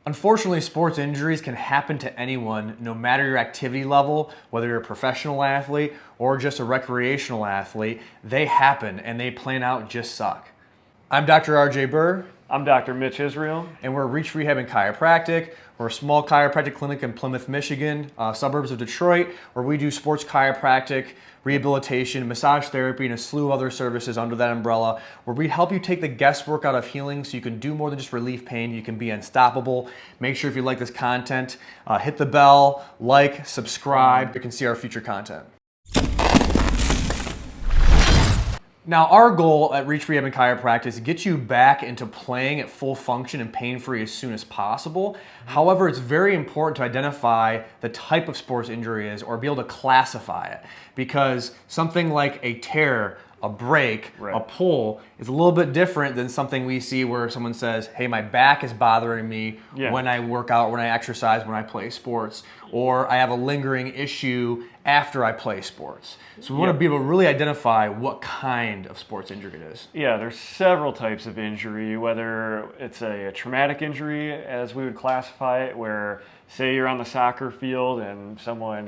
Unfortunately, sports injuries can happen to anyone, no matter your activity level, whether you're a professional athlete or just a recreational athlete. They happen and they plan out just suck. I'm Dr. RJ Burr. I'm Dr. Mitch Israel. And we're Reach Rehab and Chiropractic. We're a small chiropractic clinic in Plymouth, Michigan, suburbs of Detroit, where we do sports chiropractic, rehabilitation, massage therapy, and a slew of other services under that umbrella, where we help you take the guesswork out of healing so you can do more than just relieve pain. You can be unstoppable. Make sure if you like this content, hit the bell, like, subscribe. You can see our future content. Now, our goal at Reach Rehab and Chiropractic is to get you back into playing at full function and pain-free as soon as possible. However, it's very important to identify the type of sports injury it is or be able to classify it, because something like a tear, a break, a pull is a little bit different than something we see where someone says, hey, my back is bothering me when I work out, when I exercise, when I play sports, or I have a lingering issue after I play sports. So we want to be able to really identify what kind of sports injury it is. Yeah, there's several types of injury, whether it's a traumatic injury, as we would classify it, where say you're on the soccer field and someone,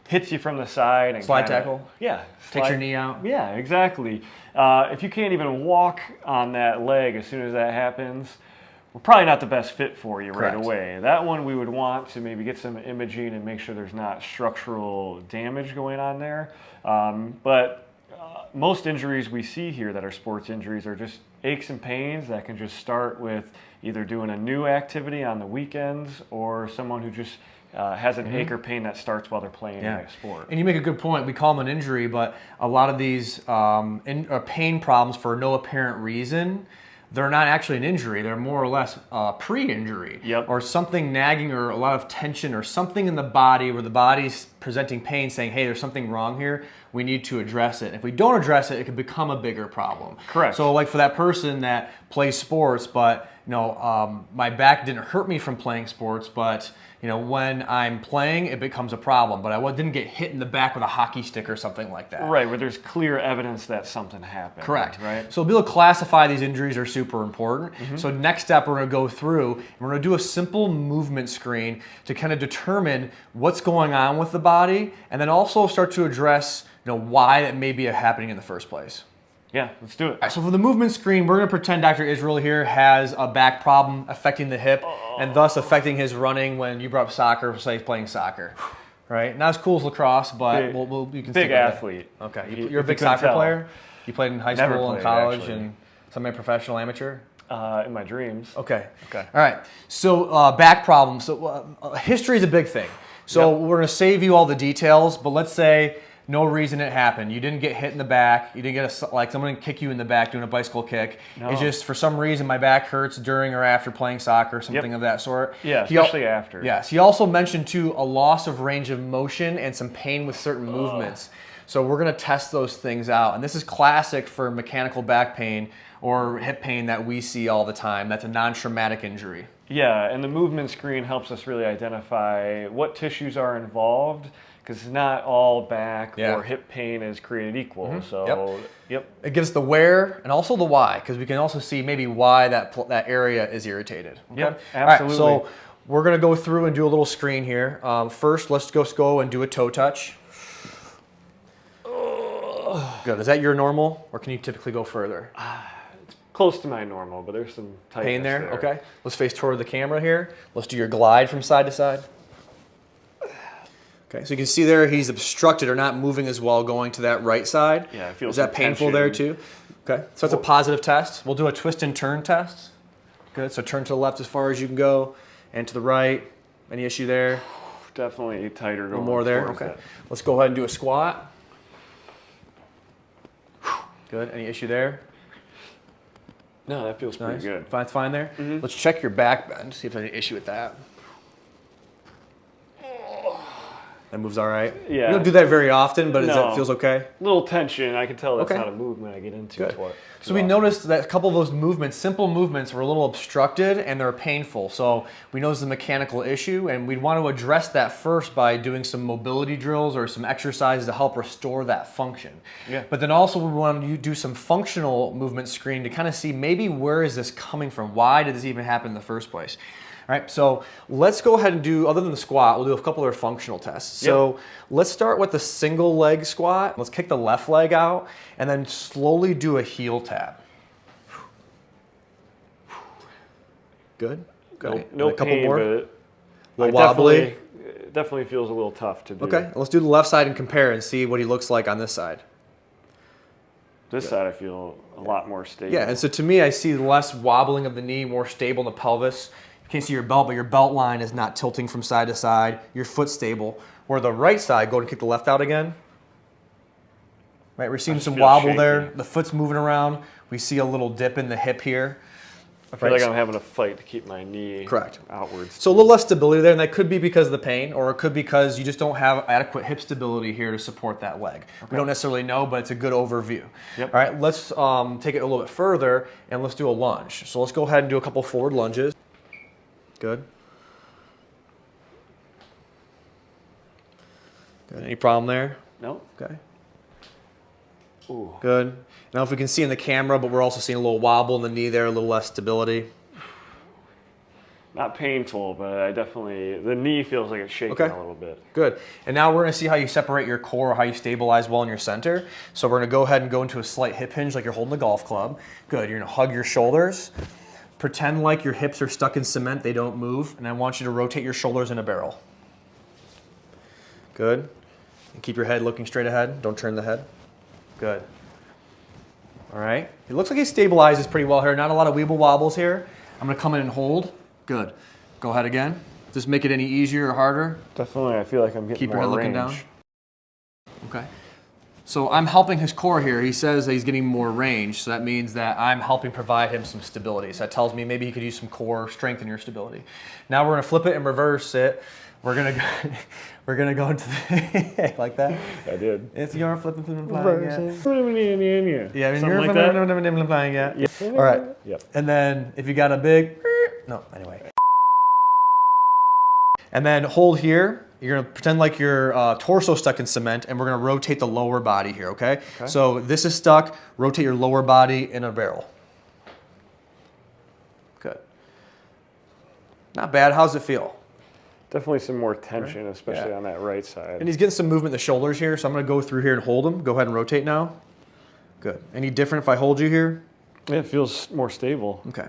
hits you from the side and slide tackle. Yeah. Takes your knee out. Yeah, exactly. If you can't even walk on that leg as soon as that happens, we're probably not the best fit for you right away. That one we would want to maybe get some imaging and make sure there's not structural damage going on there. But most injuries we see here that are sports injuries are just aches and pains that can just start with either doing a new activity on the weekends or someone who just has an ache or pain that starts while they're playing a sport. And you make a good point. We call them an injury, but a lot of these pain problems for no apparent reason, they're not actually an injury. They're more or less pre-injury, or something nagging, or a lot of tension, or something in the body where the body's presenting pain, saying, hey, there's something wrong here. We need to address it. And if we don't address it, it could become a bigger problem. Correct. So like for that person that plays sports, but my back didn't hurt me from playing sports, but when I'm playing, it becomes a problem. But I didn't get hit in the back with a hockey stick or something like that. Right, where there's clear evidence that something happened. Correct. Right. So to be able to classify these injuries are super important. So next step, we're going to go through and we're going to do a simple movement screen to kind of determine what's going on with the body, and then also start to address why that may be happening in the first place. Yeah, let's do it. All right, so for the movement screen, we're going to pretend Dr. Israel here has a back problem affecting the hip and thus affecting his running when you brought up soccer, say playing soccer. Right? Not as cool as lacrosse, but you can big athlete. That. Okay. You're a big soccer player? You played in high school and college and semi-professional, amateur? In my dreams. Okay. All right. So back problems. So history is a big thing. So we're going to save you all the details, but let's say no reason it happened. You didn't get hit in the back. You didn't get someone didn't kick you in the back doing a bicycle kick. No. It's just for some reason my back hurts during or after playing soccer, something of that sort. Yeah, especially after. Yes. He also mentioned too a loss of range of motion and some pain with certain movements. So we're going to test those things out. And this is classic for mechanical back pain or hip pain that we see all the time. That's a non-traumatic injury. Yeah, and the movement screen helps us really identify what tissues are involved, because not all back or hip pain is created equal. So, it gives the where and also the why, because we can also see maybe why that area is irritated. Okay? Yep, absolutely. All right, so we're going to go through and do a little screen here. First, let's go and do a toe touch. Good. Is that your normal, or can you typically go further? It's close to my normal, but there's some tightness pain there. Okay. Let's face toward the camera here. Let's do your glide from side to side. Okay, so you can see there he's obstructed or not moving as well going to that right side. Yeah, I feel Is that painful there too? Okay, so that's a positive test. We'll do a twist and turn test. Good, so turn to the left as far as you can go and to the right. Any issue there? Definitely tighter. A little more there, okay. Let's go ahead and do a squat. Good, any issue there? No, that feels pretty good. That's fine there? Let's check your back bend, see if there's any issue with that. That moves all right? Yeah. You don't do that very often, but No. it feels okay? Little tension. I can tell that's Okay. not a movement I get into. Good. Too So we often. noticed that a couple of those movements, simple movements, were a little obstructed and they're painful. So we know it's a mechanical issue, and we'd want to address that first by doing some mobility drills or some exercises to help restore that function. Yeah. But then also we want to do some functional movement screening to kind of see maybe where is this coming from? Why did this even happen in the first place? All right, so let's go ahead and do, other than the squat, we'll do a couple of functional tests. So let's start with the single leg squat. Let's kick the left leg out and then slowly do a heel tap. Good. Good. No a couple pain, more. but A little wobbly. definitely feels a little tough to do. Okay, let's do the left side and compare and see what he looks like on this side. This side I feel a lot more stable. Yeah, and so to me, I see less wobbling of the knee, more stable in the pelvis. You can't see your belt, but your belt line is not tilting from side to side. Your foot's stable. Where the right side, go ahead and kick the left out again. Right, we're seeing some feel wobble shaky. there. The foot's moving around. We see a little dip in the hip here. I feel like I'm having a fight to keep my knee outwards. So a little less stability there, and that could be because of the pain, or it could be because you just don't have adequate hip stability here to support that leg. We don't necessarily know, but it's a good overview. Yep. All right, let's take it a little bit further, and let's do a lunge. So let's go ahead and do a couple forward lunges. Good. Good. Any problem there? No. Okay. Ooh. Good. Now if we can see in the camera, but we're also seeing a little wobble in the knee there, a little less stability. Not painful, but the knee feels like it's shaking a little bit. Good. And now we're going to see how you separate your core, how you stabilize well in your center. So we're going to go ahead and go into a slight hip hinge like you're holding a golf club. Good. You're going to hug your shoulders. Pretend like your hips are stuck in cement, they don't move. And I want you to rotate your shoulders in a barrel. Good. And keep your head looking straight ahead. Don't turn the head. Good. All right. It looks like he stabilizes pretty well here. Not a lot of weeble wobbles here. I'm going to come in and hold. Good. Go ahead again. Does this make it any easier or harder? Definitely, I feel like I'm getting Keep your more head looking range. down. Okay. So I'm helping his core here. He says that he's getting more range, so that means that I'm helping provide him some stability. So that tells me maybe he could use some core strength in your stability. Now we're going to flip it and reverse it. We're gonna go into the like that. I did. It's your flipping through the flying. Yeah, I mean, Something you're like that? flying. Yeah. All right. Yep. And then if you got a big, no, anyway. And then hold here. You're gonna pretend like your torso stuck in cement, and we're gonna rotate the lower body here. Okay. So this is stuck. Rotate your lower body in a barrel. Good. Not bad. How's it feel? Definitely some more tension, especially on that right side. And he's getting some movement in the shoulders here, so I'm going to go through here and hold him. Go ahead and rotate now. Good. Any different if I hold you here? Yeah, it feels more stable. Okay.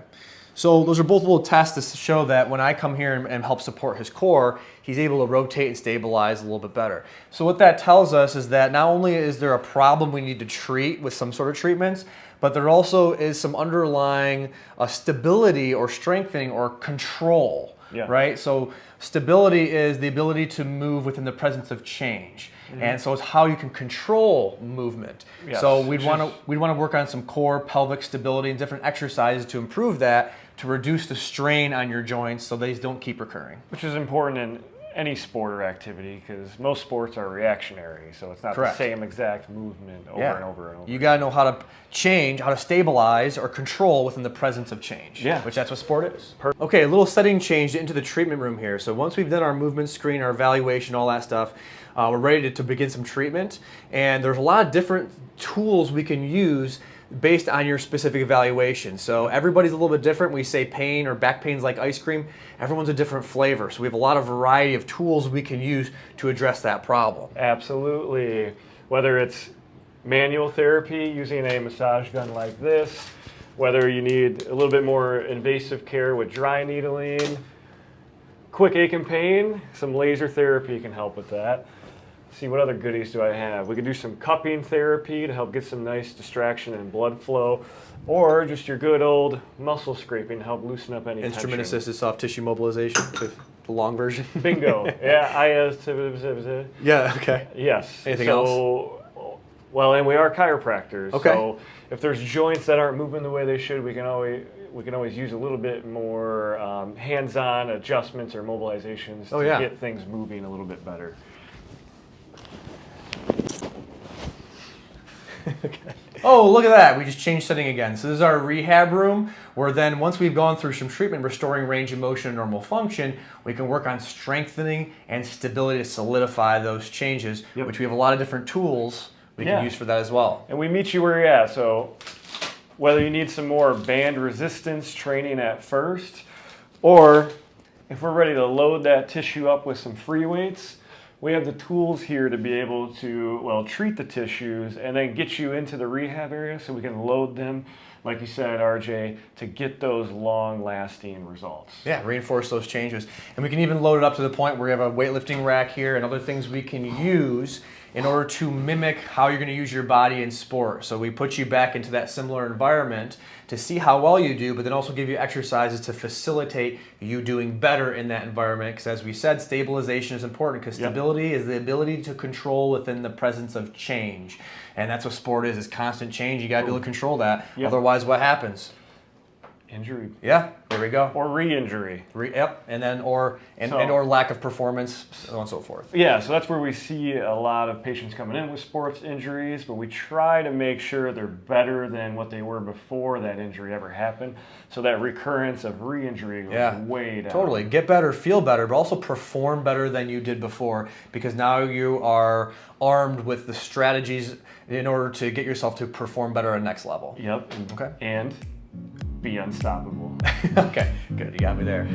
So those are both little tests to show that when I come here and help support his core, he's able to rotate and stabilize a little bit better. So what that tells us is that not only is there a problem we need to treat with some sort of treatments, but there also is some underlying stability or strengthening or control. Yeah. Right? So stability is the ability to move within the presence of change. And so it's how you can control movement. Yes. So we'd want to work on some core pelvic stability and different exercises to improve that, to reduce the strain on your joints so these don't keep recurring. Which is important in any sport or activity, because most sports are reactionary, so it's not Correct. the same exact movement over and over and over. You got to know how to change, how to stabilize or control within the presence of change. Yeah. Which that's what sport is. Okay, a little setting change into the treatment room here. So once we've done our movement screen, our evaluation, all that stuff, we're ready to begin some treatment. And there's a lot of different tools we can use based on your specific evaluation. So everybody's a little bit different. We say pain or back pain's like ice cream. Everyone's a different flavor. So we have a lot of variety of tools we can use to address that problem. Absolutely. Whether it's manual therapy using a massage gun like this, whether you need a little bit more invasive care with dry needling, quick ache and pain, some laser therapy can help with that. See, what other goodies do I have? We could do some cupping therapy to help get some nice distraction and blood flow, or just your good old muscle scraping to help loosen up any Instrument tension. assisted soft tissue mobilization, the long version. Bingo. Yeah, Yeah, okay. Yes. Anything else? Well, and we are chiropractors. Okay. So if there's joints that aren't moving the way they should, we can always use a little bit more hands-on adjustments or mobilizations to get things moving a little bit better. Oh, look at that. We just changed setting again. So this is our rehab room, where then once we've gone through some treatment, restoring range of motion and normal function, we can work on strengthening and stability to solidify those changes, which we have a lot of different tools we can use for that as well. And we meet you where you're at. So whether you need some more band resistance training at first, or if we're ready to load that tissue up with some free weights, we have the tools here to be able to, well, treat the tissues and then get you into the rehab area so we can load them, like you said, RJ, to get those long-lasting results. Yeah, reinforce those changes. And we can even load it up to the point where we have a weightlifting rack here and other things we can use in order to mimic how you're going to use your body in sport. So we put you back into that similar environment to see how well you do, but then also give you exercises to facilitate you doing better in that environment. Because as we said, stabilization is important, because stability is the ability to control within the presence of change. And that's what sport is constant change. You got to be able to control that. Otherwise, what happens? Injury. Yeah, there we go. Or re-injury. And then or lack of performance, so on and so forth. Yeah, so that's where we see a lot of patients coming in with sports injuries, but we try to make sure they're better than what they were before that injury ever happened, so that recurrence of re-injury goes way down. Totally. Get better, feel better, but also perform better than you did before, because now you are armed with the strategies in order to get yourself to perform better at the next level. Yep. Okay. And be unstoppable. Okay, good. You got me there.